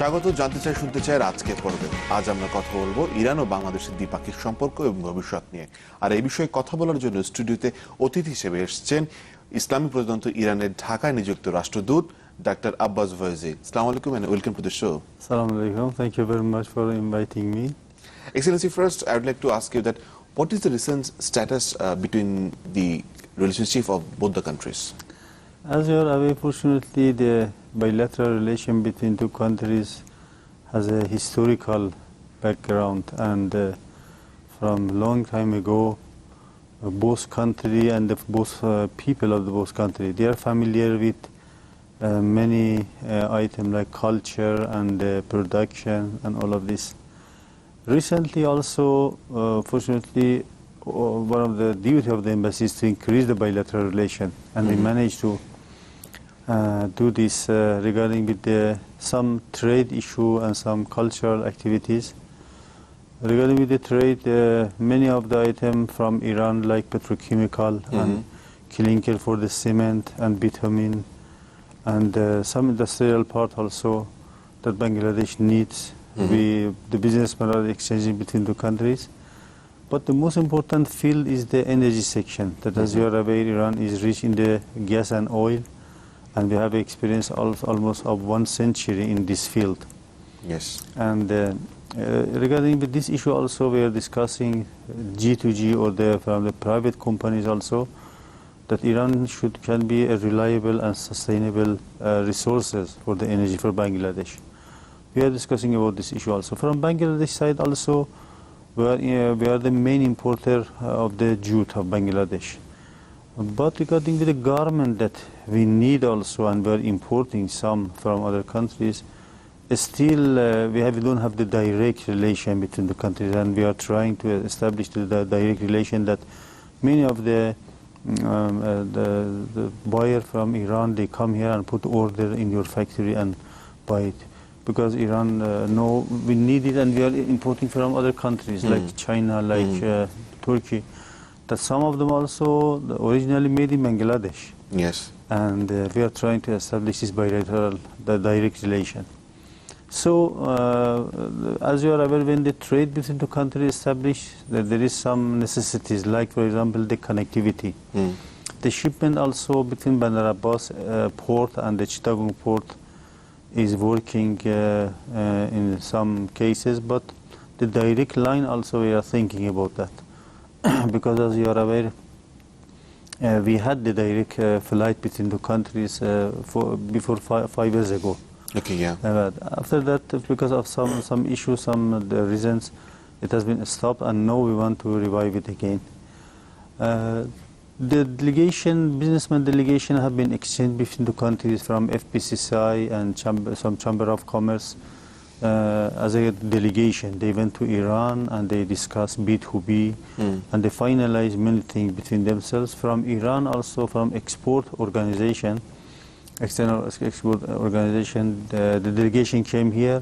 স্বাগত। জানতে চাই শুনতে চাই আজকের পর্বে আজ আমরা কথা বলবো ইরান ও বাংলাদেশের দ্বিপাক্ষিক সম্পর্ক এবং ভবিষ্যৎ নিয়ে। আর এই বিষয়ে কথা বলার জন্য স্টুডিওতে অতিথি হিসেবে এসেছেন ইসলামী প্রজাতন্ত্র ইরানের ঢাকায় নিযুক্ত রাষ্ট্রদূত Dr. Abbas Voizi. Assalamu alaikum and welcome to the show. Assalamu alaikum. Thank you very much for inviting me. Excellency, first I would like to ask you that what is the recent status between the relationship of both the countries? As you are aware, fortunately, the bilateral relation between two countries has a historical background, and from long time ago, both country and both people of the both country, they are familiar with many items like culture and production and all of this. Recently also, fortunately, one of the duty of the embassy is to increase the bilateral relation, and we managed to do this regarding with some trade issue and some cultural activities. Regarding with the trade, many of the items from Iran like petrochemical and clinker for the cement and bitumen, and some industrial part also that Bangladesh needs. The businessmen are exchanging between the countries. But the most important field is the energy section. That, as you are aware, Iran is rich in the gas and oil, and we have experience almost of 1 century in this field. Yes. And regarding with this issue also, we are discussing G2G or from the private companies also, that Iran can be a reliable and sustainable resources for the energy for Bangladesh. We are discussing about this issue also. From Bangladesh side also, we are the main importer of the jute of Bangladesh. But regarding with the garment that we need also, and we are importing some from other countries, still we don't have the direct relation between the countries, and we are trying to establish the direct relation that many of the buyer from Iran, they come here and put order in your factory and buy it. Because Iran know we need it, and we are importing from other countries like China, like Turkey. That some of them also originally made in Bangladesh. Yes. And we are trying to establish this bilateral, the direct relation. So, as you are aware, when the trade between the countries established, there is some necessities, like for example the connectivity. The shipment also between Bandar Abbas port and the Chittagong port is working in some cases, but the direct line also we are thinking about that. Because as you are aware, we had the direct flight between the countries before 5 years ago. Okay, yeah. After that, because of some issues, some the reasons, it has been stopped, and now we want to revive it again. The delegation, businessman delegation, have been exchanged between the countries from FPCCI and some Chamber of Commerce. As a delegation, they went to Iran and they discussed B2B, and they finalized many things between themselves. From Iran, also from export organization, external export organization, the delegation came here,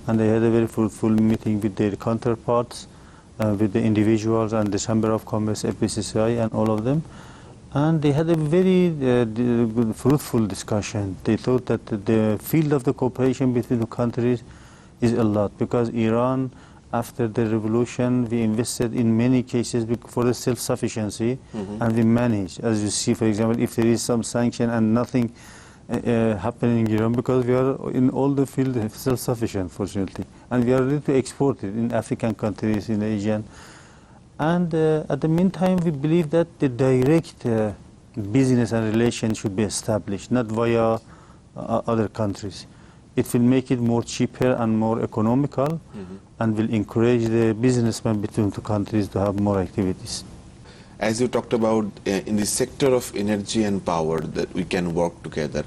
and they had a very fruitful meeting with their counterparts, with the individuals and the Chamber of Commerce, FPCCI, and all of them. And they had a very good, fruitful discussion. They thought that the field of the cooperation between the countries is a lot, because Iran, after the revolution, we invested in many cases for the self-sufficiency, and we managed. As you see, for example, if there is some sanction and nothing happening in Iran, because we are in all the field self-sufficient, fortunately, and we are ready to export it in African countries, in Asian. And at the meantime, we believe that the direct business and relation should be established, not via other countries. It will make it more cheaper and more economical, and will encourage the businessmen between the countries to have more activities. As you talked about in the sector of energy and power, that we can work together.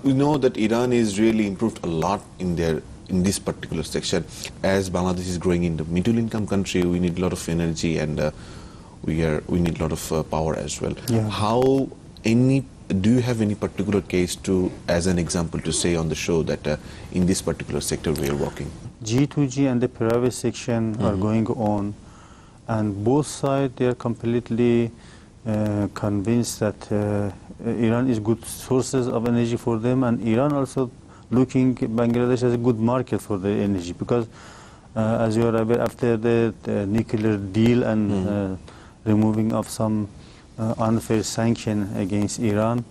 We know that Iran is really improved a lot in this particular section. As Bangladesh is growing in the middle income country, we need a lot of energy, and we need a lot of power as well. Yeah. Do you have any particular case to, as an example, to say on the show that in this particular sector we are working? G2G and the private section are going on, and both sides, they are completely convinced that Iran is good sources of energy for them, and Iran also looking Bangladesh as a good market for the energy, because as you are aware, after the nuclear deal and removing of some unfair sanction against Iran,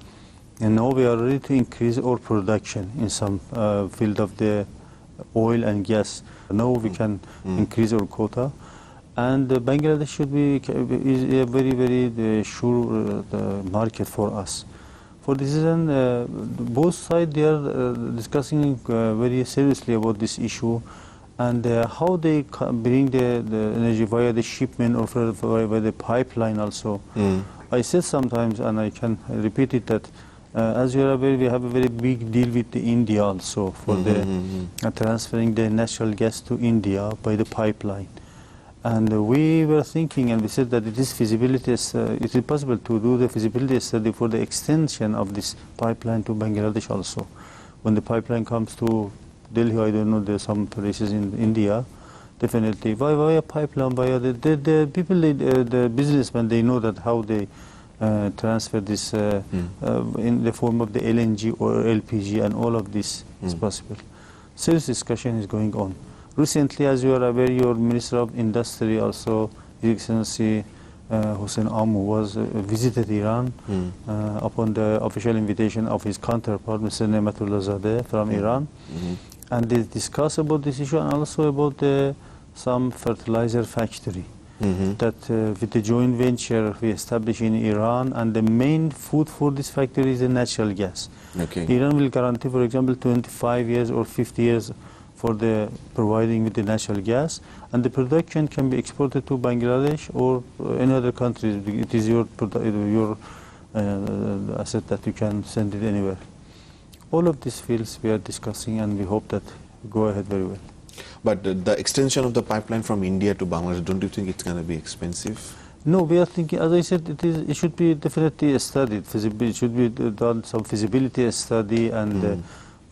and now we are ready to increase our production in some field of the oil and gas. Now we can increase our quota, and Bangladesh should be is a very, very sure market for us. For this reason, both sides they are discussing very seriously about this issue, and how they bring the energy via the shipment or via the pipeline also. I said sometimes, and I can repeat it, that as you are aware, we have a very big deal with India also for the transferring the natural gas to India by the pipeline. And we were thinking, and we said that it is feasibility, it is possible to do the feasibility study for the extension of this pipeline to Bangladesh also. When the pipeline comes to Delhi, I don't know, there's some places in India, definitely via pipeline, via the people, the businessmen, they know that how they transfer this in the form of the LNG or LPG, and all of this is possible. Serious discussion is going on. Recently, as you are aware, your Minister of Industry also, His Excellency Hossein Amou, was visited Iran upon the official invitation of his counterpart, Mr. Nematullah Zadeh from Iran. And they discussed about this issue, and also about some fertilizer factory that with the joint venture we established in Iran, and the main food for this factory is the natural gas. Iran will guarantee, for example, 25 years or 50 years for the providing with the natural gas, and the production can be exported to Bangladesh or any other countries. It is your asset that you can send it anywhere. All of these fields we are discussing, and we hope that go ahead very well. But the extension of the pipeline from India to Bangladesh, don't you think it's going to be expensive? No, we are thinking, as I said, it should be definitely studied. It should be done some feasibility study, and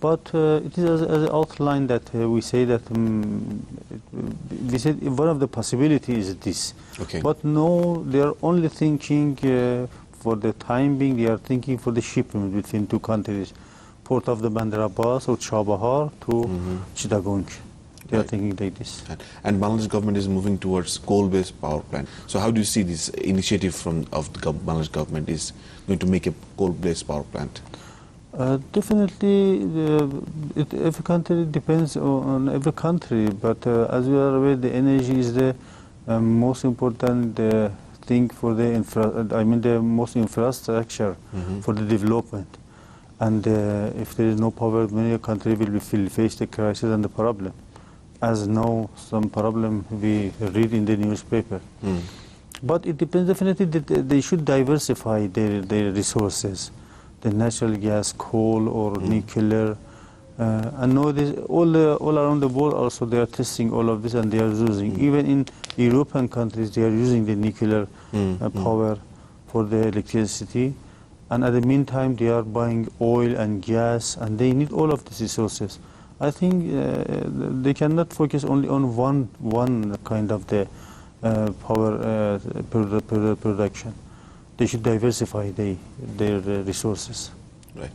but it is as an outline that we say that we said one of the possibilities is this. But no, they are only thinking for the time being. They are thinking for the shipment between two countries, port of the Bandar Abbas or Chabahar to Chittagong. They are thinking like this. And Bangladesh government is moving towards coal-based power plant. So how do you see this initiative of the Bangladesh government is going to make a coal-based power plant? Definitely, every country depends on every country, but as you are aware, the energy is the most important thing for the the most infrastructure for the development. And if there is no power, many countries will face the crisis and the problem. As now, some problem we read in the newspaper. But it depends definitely that they should diversify their resources. The natural gas, coal or nuclear, and nowadays all around the world also they are testing all of this, and they are using, even in European countries they are using the nuclear power for the electricity, and at the meantime they are buying oil and gas, and they need all of these resources. I think they cannot focus only on one kind of the power production. They should diversify their resources. Right.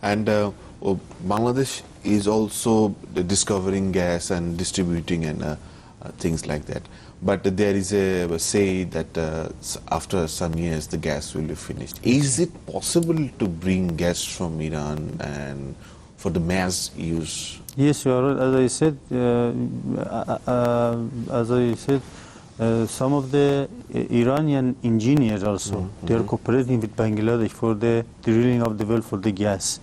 And Bangladesh is also discovering gas and distributing and things like that. But there is a say that after some years the gas will be finished. Is it possible to bring gas from Iran and for the mass use? Yes, you are right. As I said, some of the Iranian engineers also, they are cooperating with Bangladesh for the drilling of the well for the gas.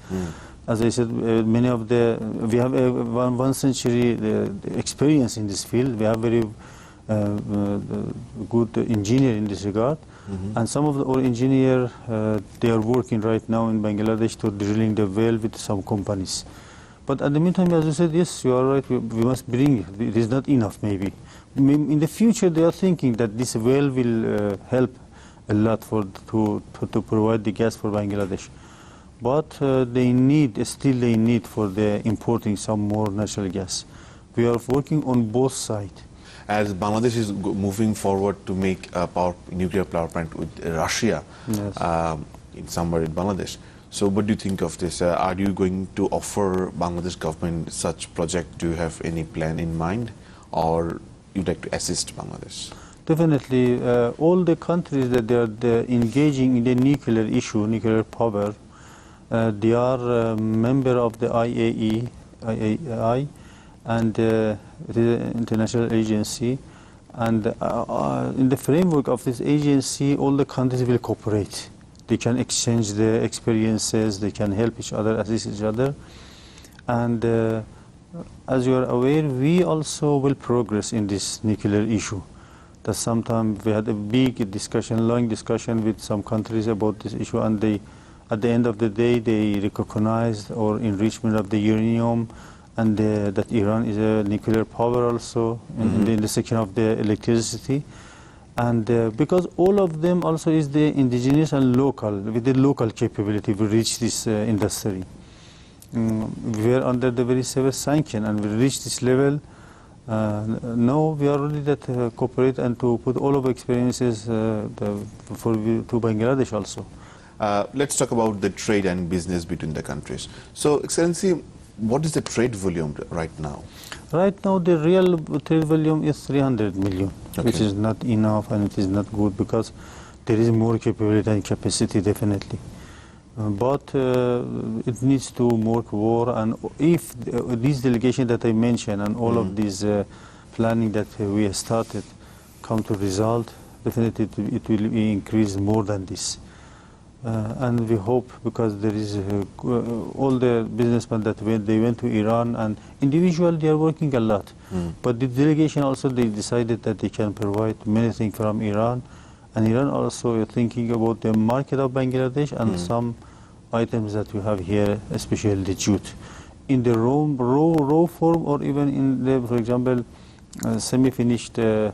As I said, we have one century experience in this field. We have very good engineer in this regard. And some of our engineers, they are working right now in Bangladesh to drilling the well with some companies. But at the meantime, as you said, yes, you are right, we must bring it. It is not enough maybe. In the future, they are thinking that this well will help a lot to provide the gas for Bangladesh. But they need for the importing some more natural gas. We are working on both sides. As Bangladesh is moving forward to make a nuclear power plant with Russia, somewhere in Bangladesh, So what do you think of this? Are you going to offer Bangladesh government such project? Do you have any plan in mind, or you'd like to assist Bangladesh? Definitely, all the countries that they're engaging in the nuclear issue, nuclear power, they are member of the IAEI, and it is an international agency. And in the framework of this agency, all the countries will cooperate. They can exchange their experiences, they can help each other, assist each other. And as you are aware, we also will progress in this nuclear issue. That sometimes we had a big discussion, long discussion with some countries about this issue, and they, at the end of the day, they recognized our enrichment of the uranium, and that Iran is a nuclear power also in the section of the electricity. And because all of them also is the indigenous and local, with the local capability to reach this industry. We are under the very severe sanction, and we reach this level. Now we are ready to cooperate and to put all of our experiences to Bangladesh also. Let's talk about the trade and business between the countries. So, Excellency, what is the trade volume right now? Right now, the real trade volume is 300 million, which Okay. is not enough, and it is not good because there is more capability and capacity, definitely. But it needs to work more, and if this delegation that I mentioned and all of these planning that we have started come to result, definitely it will increase more than this. And we hope, because there is all the businessmen that they went to Iran, and individually they are working a lot. But the delegation also, they decided that they can provide many things from Iran, and Iran also thinking about the market of Bangladesh and some items that we have here, especially the jute, in the raw form, or even in the, for example, semi-finished that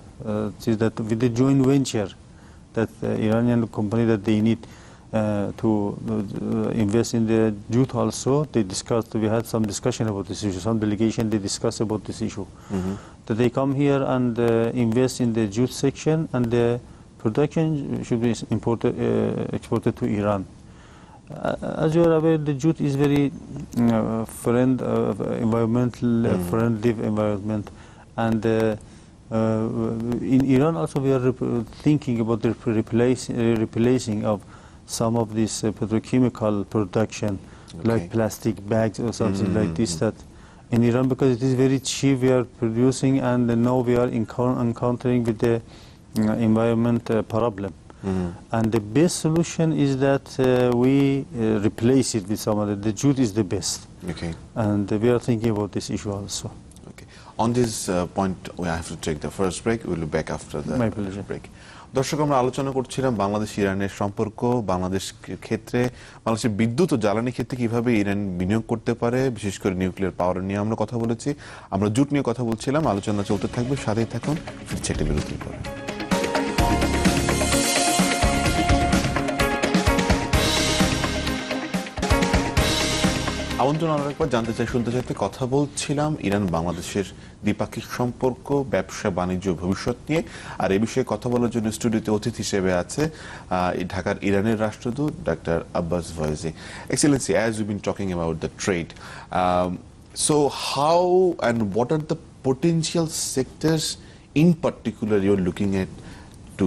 with the joint venture that Iranian company that they need to invest in the jute also. They discussed, we had some discussion about this issue, some delegation, they discussed about this issue. That they come here and invest in the jute section, and the production should be exported to Iran. As you are aware, the jute is very environmental friendly environment, and in Iran also we are thinking about the replacing of some of this petrochemical production, like plastic bags or something like this, that in Iran, because it is very cheap, we are producing, and now we are encountering with the environment problem. And the best solution is that we replace it with some other. The jute is the best. Okay. And we are thinking about this issue also. Okay. On this point, we have to take the first break. We'll be back after the My pleasure. break. দর্শক, আমরা আলোচনা করছিলাম বাংলাদেশ ইরানের সম্পর্ক, বাংলাদেশ ক্ষেত্রে, বাংলাদেশের বিদ্যুৎ ও জ্বালানি ক্ষেত্রে কিভাবে ইরান বিনিয়োগ করতে পারে, বিশেষ করে নিউক্লিয়ার পাওয়ার নিয়ে আমরা কথা বলেছি। আমরা জুট নিয়ে কথা বলছিলাম, আলোচনা চলতে থাকবে, সাথেই থাকুন, ফিরছে একটা বিরতির পরে। আমন্ত্রণ আরেকবার, জানতে চাই, শুনতে চাইতে কথা বলছিলাম ইরান বাংলাদেশের দ্বিপাক্ষিক সম্পর্ক, ব্যবসা বাণিজ্য, ভবিষ্যৎ নিয়ে। আর এই বিষয়ে কথা বলার জন্য স্টুডিওতে অতিথি হিসেবে আছে ঢাকার ইরানের রাষ্ট্রদূত doctor Abbas Vaezi. Excellency, as we've been talking about the trade, so how and what are the potential sectors in particular you're looking at to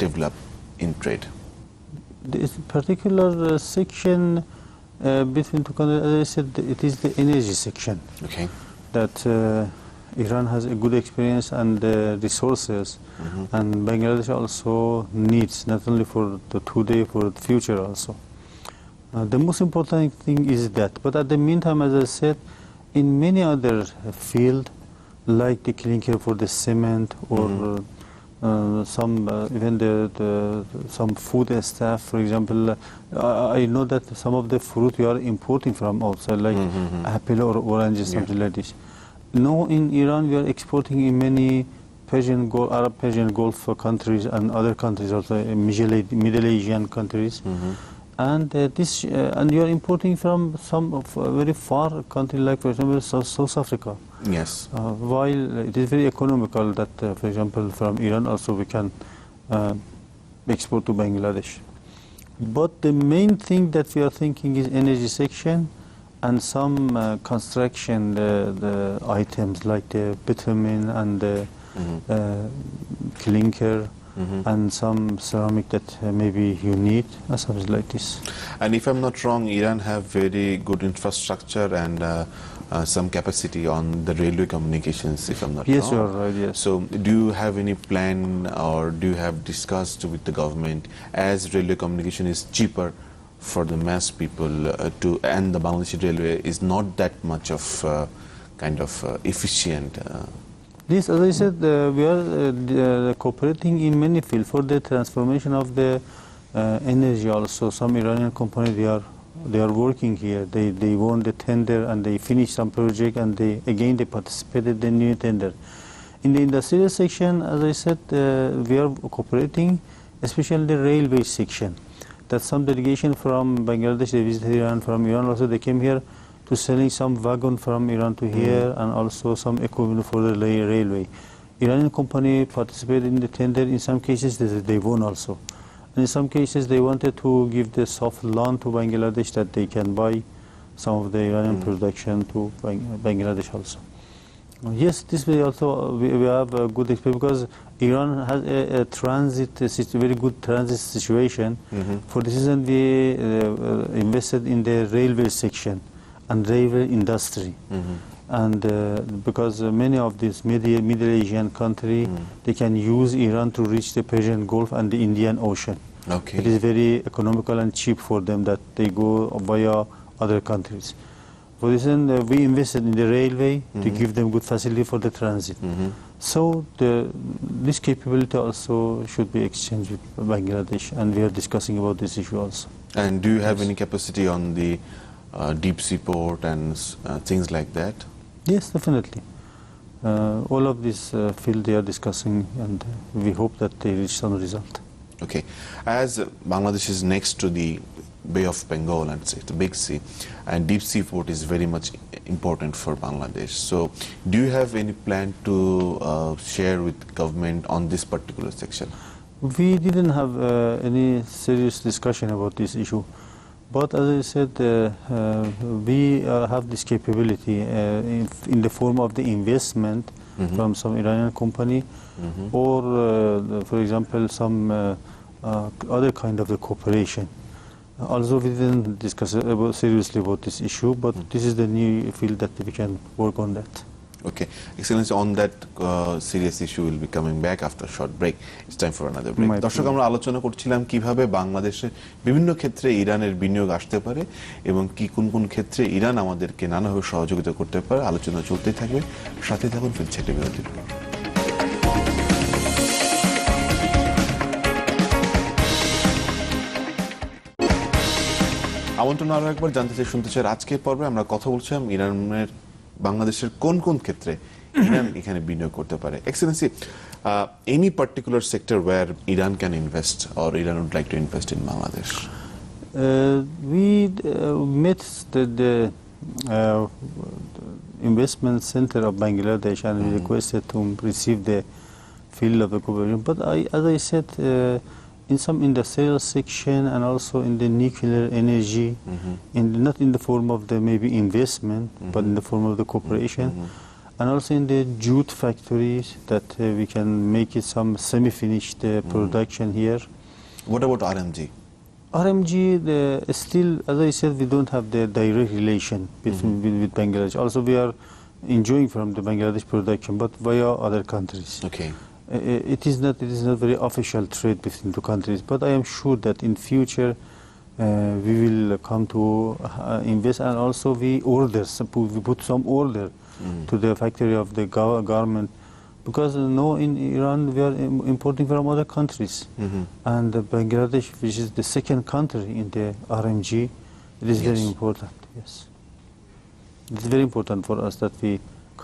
develop in trade? This particular section between two countries, as I said, it is the energy section. Okay. That Iran has a good experience and resources, and Bangladesh also needs, not only for the today, for the future also. The most important thing is that, but at the meantime, as I said, in many other fields, like the clinker for the cement, or some even some food stuff, for example. I know that some of the fruit we are importing from outside, like apple or oranges, something like this. Now in Iran we are exporting in many Arab Persian Gulf countries and other countries also, Middle Asian countries. And and you are importing from some very far country, like for example South Africa. Yes. While it is very economical that, for example, from Iran also we can export to Bangladesh. But the main thing that we are thinking is energy section and some construction the items like the bitumen and the clinker and some ceramic that maybe you need, something like this. And if I'm not wrong, Iran have very good infrastructure and some capacity on the railway communications, if I'm not wrong. Yes, you are right, yes. So do you have any plan or do you have discussed with the government, as railway communication is cheaper for the mass people and the Bangladeshi railway is not that much of efficient? This, as I said, we are cooperating in many fields for the transformation of the energy also. Some Iranian company, they are working here. They won the tender and they finished some project and they participated in the new tender. In the industrial section, as I said, we are cooperating, especially the railway section. That some delegation from Bangladesh, they visited Iran, from Iran also they came here to selling some wagon from Iran to here and also some equipment for the railway. Iranian company participated in the tender. In some cases they won also. And in some cases they wanted to give the soft loan to Bangladesh that they can buy some of the Iranian production to Bangladesh also. Yes, this way also we have a good experience because Iran has a transit, very good transit situation. For this reason we invested in the railway section and railway industry. And because many of these Middle Asian countries, they can use Iran to reach the Persian Gulf and the Indian Ocean. Okay. It is very economical and cheap for them that they go via other countries. For this reason, we invested in the railway to give them good facility for the transit. So this capability also should be exchanged with Bangladesh, and we are discussing about this issue also. And do you have any capacity on the deep sea port and things like that? Yes, definitely. All of this field they are discussing, and we hope that they reach some result. Okay. As Bangladesh is next to the Bay of Bengal, and it's a big sea, and deep sea port is very much important for Bangladesh. So do you have any plan to share with government on this particular section? We didn't have any serious discussion about this issue. But as I said, we have this capability in the form of the investment from some Iranian company or, for example, some other kind of the cooperation. Also, we didn't discuss seriously about this issue, but this is the new field that we can work on that. Okay. Excellency, on that serious issue will be coming back after a short break. It's time for another break. দর্শক, আমরা আলোচনা করছিলাম কিভাবে বাংলাদেশে বিভিন্ন ক্ষেত্রে ইরানের বিনিয়োগ আসতে পারে এবং কোন কোন ক্ষেত্রে ইরান আমাদেরকে নানাভাবে সহযোগিতা করতে পারে। আলোচনা চলতেই থাকবে, সাথে থাকুন, ফিরছে একটা বিরতির পর। আমন্ত্রণ আরো একবার জানতে চাই, শুনতে চাই, আজকের পর্বে আমরা কথা বলছিলাম ইরানের বাংলাদেশের কোন কোন ক্ষেত্রে ইরান এখানে বিনিয়োগ করতে পারে। Excellency, any particular sector where Iran can invest or Iran would like to invest in Bangladesh? We met the investment center of Bangladesh and we requested to receive the field of the cooperation. But as I said, in some industrial section and also in the nuclear energy, not in the form of the maybe investment, but in the form of the cooperation, and also in the jute factories that we can make it some semi-finished production here. What about RMG? RMG, still, as I said, we don't have the direct relation with Bangladesh. Also, we are enjoying from the Bangladesh production, but via other countries. Okay. It is not very official trade between two countries, but I am sure that in future we will come to invest, and also we put some order to the factory of the government, because in Iran we are importing from other countries, and Bangladesh, which is the second country in the RMG, it is very important. Yes, it is very important for us that we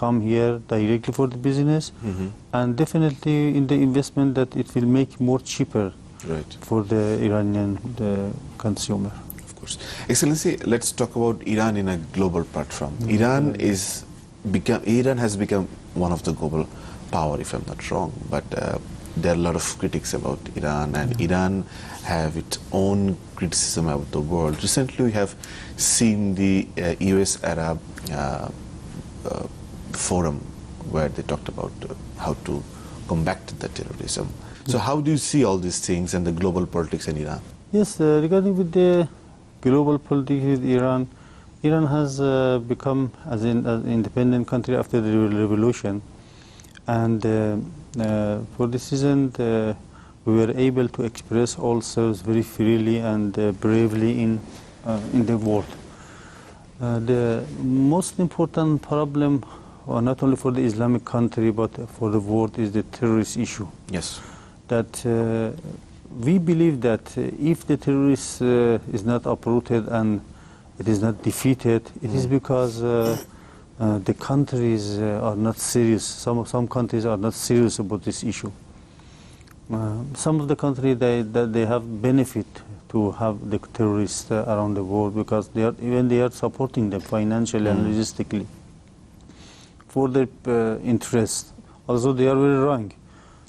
come here directly for the business, and definitely in the investment that it will make more cheaper for the Iranian consumer. Of course. Excellency, let's talk about Iran in a global platform. Iran has become one of the global power, if I'm not wrong, but there are a lot of critics about Iran, and Iran have its own criticism about the world. Recently, we have seen the US Arab forum where they talked about how to combat the terrorism. So how do you see all these things and the global politics in Iran? Yes, regarding with the global politics with Iran, Iran has become as an independent country after the revolution, and for this reason we were able to express ourselves very freely and bravely in the world. The most important problem, not only for the Islamic country but for the world, is the terrorist issue. Yes. That we believe that if the terrorist is not uprooted and it is not defeated, it is because the countries are not serious. Some countries are not serious about this issue. Some of the countries they have benefit to have the terrorists around the world because they are supporting them financially and logistically for their interest. Also, they are very wrong.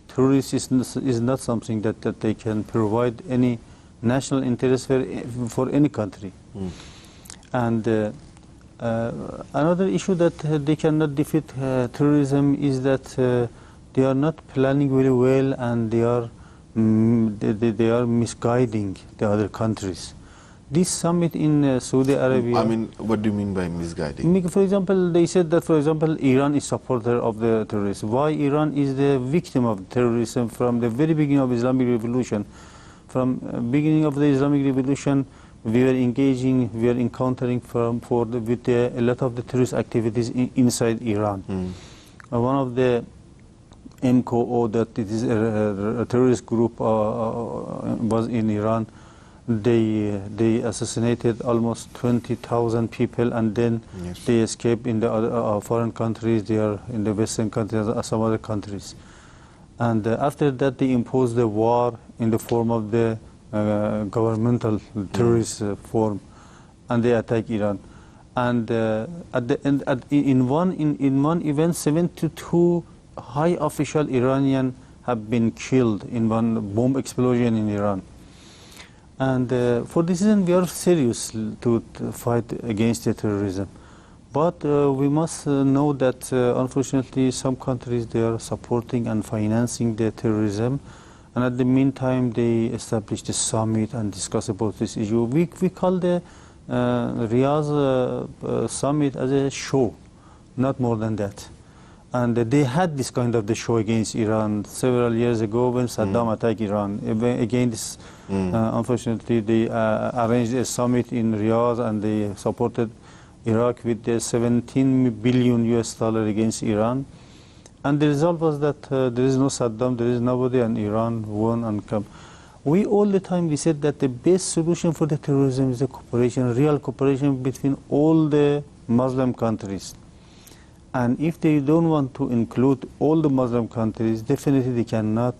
Terrorism is not something that they can provide any national interest for any country. And another issue that they cannot defeat terrorism is that they are not planning very well, and they are misguiding the other countries. This summit in Saudi Arabia... I mean, what do you mean by misguiding? For example, they said that, for example, Iran is supporter of the terrorists. Why Iran is the victim of terrorism from the very beginning of Islamic Revolution? From beginning of the Islamic Revolution, we were encountering with a lot of the terrorist activities inside Iran. One of the MKO, that it is a terrorist group, was in Iran. They assassinated almost 20,000 people, and then they escaped in the other foreign countries. They are in the Western countries and some other countries. And after that, they imposed the war in the form of the governmental terrorist form, and they attacked Iran. And at the end, in one event, 72 high official Iranian have been killed in one bomb explosion in Iran. And for this reason, we are serious to fight against the terrorism. But we must know that, unfortunately, some countries, they are supporting and financing the terrorism. And at the meantime, they established a summit and discuss about this issue. We call the Riyadh summit as a show, not more than that. And they had this kind of the show against Iran several years ago when Saddam attacked Iran. Again, this, unfortunately, they arranged a summit in Riyadh, and they supported Iraq with the $17 billion against Iran. And the result was that there is no Saddam, there is nobody, and Iran won and come. We all the time we said that the best solution for the terrorism is the cooperation, real cooperation between all the Muslim countries. And if they don't want to include all the Muslim countries, definitely they cannot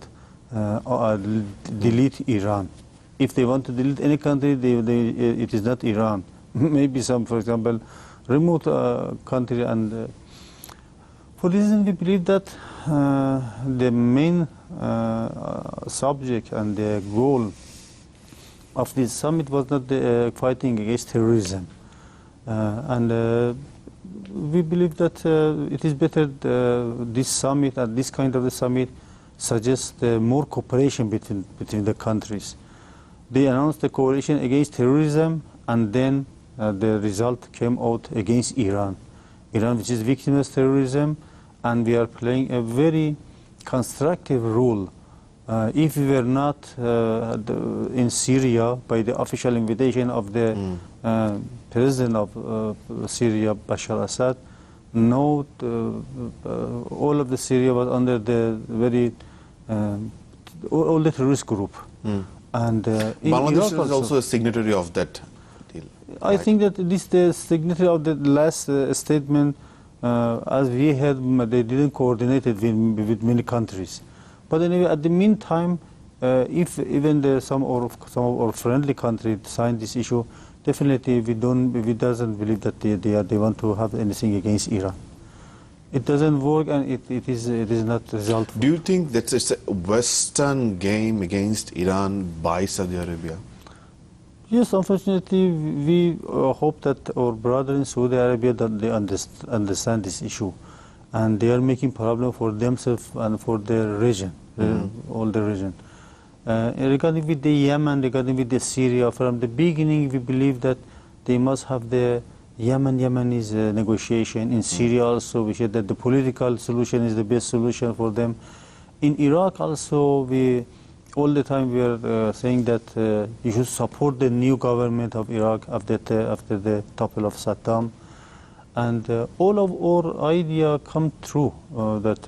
delete Iran. If they want to delete any country, it is not Iran. Maybe some, for example, remote country. And for this reason, we believe that the main subject and the goal of this summit was not the fighting against terrorism. We believe that it is better this summit and this kind of the summit suggests more cooperation between the countries. They announced the cooperation against terrorism, and then the result came out against Iran, which is victim of terrorism, and we are playing a very constructive role. If we were not in Syria by the official invitation of the president of Syria, Bashar Assad, no, all of the Syria was under the very all the terrorist group. And Bangladesh is also a signatory of that deal. I think that this the signatory of the last statement, as we had, they didn't coordinate it with many countries. But anyway, at the meantime, if even some of our friendly countries signed this issue, definitely we doesn't believe that they want to have anything against Iran. It doesn't work, and it is not result. Do you think that it's a Western game against Iran by Saudi Arabia? Yes, unfortunately, we hope that our brother in Saudi Arabia that they understand this issue, and they are making problem for themselves and for their region, all the region. Regarding with the Yemen, regarding with the Syria, from the beginning we believe that they must have the Yemenis negotiation. In Syria also, we said that the political solution is the best solution for them. In Iraq also, we all the time we are saying that you should support the new government of Iraq after the topple of Saddam. And all of our idea come true that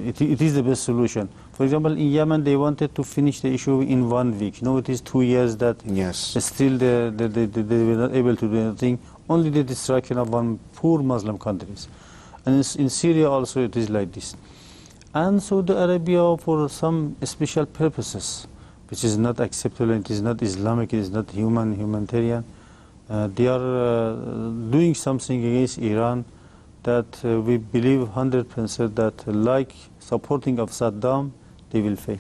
it is the best solution. For example, in Yemen, they wanted to finish the issue in 1 week. You know, it is 2 years that still they were not able to do anything. Only the destruction of one poor Muslim countries. And in Syria also it is like this. And Saudi Arabia, for some special purposes, which is not acceptable, it is not Islamic, it is not humanitarian, they are doing something against Iran that we believe 100% that, like supporting of Saddam, they will fail.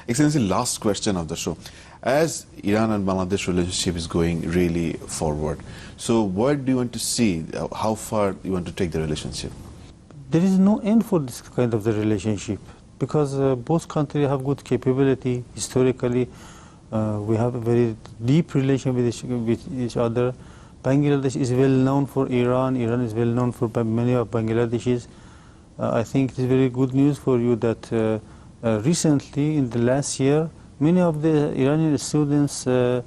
Excellency, last question of the show. As Iran and Bangladesh relationship is going really forward, so what do you want to see? How far you want to take the relationship? There is no end for this kind of the relationship because both countries have good capability historically. We have a very deep relation with each other. Bangladesh is well known for Iran. Iran is well known for many of Bangladeshis. I think it is very good news for you that recently, in the last year, many of the Iranian students they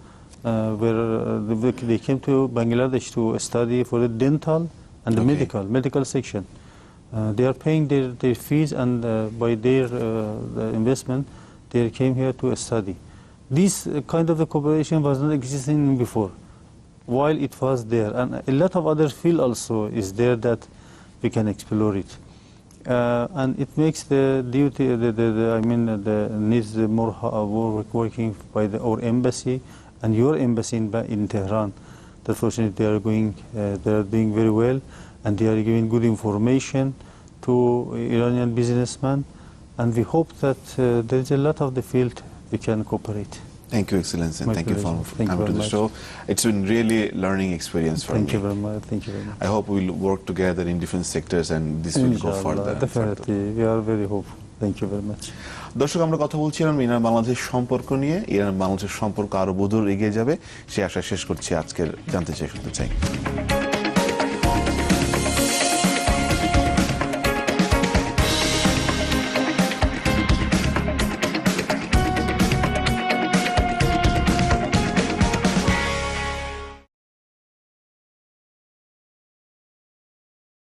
came to Bangladesh to study for the dental and the medical section. They are paying their fees, and by their the investment, they came here to study. This kind of the cooperation was not existing before, while it was there, and a lot of other field also is there that we can explore it. And it makes the duty, the needs more working by our embassy and your embassy in Tehran. That fortunately they are doing very well, and they are giving good information to Iranian businessmen, and we hope that there is a lot of the field we can cooperate. Thank you, Excellency, and thank you for coming to the show. It's been really learning experience for me. Thank you very much. Thank you very much. I hope we'll work together in different sectors and this will go further. Definitely, we are very hopeful. Thank you very much. দর্শক, আমরা কথা বলছিলাম Iran Bangladesh সম্পর্ক নিয়ে। Iran বাংলাদেশের সম্পর্ক আরো বহুদূর এগিয়ে যাবে সে আশা শেষ করছি আজকের জানতে চাই শুনতে চাই।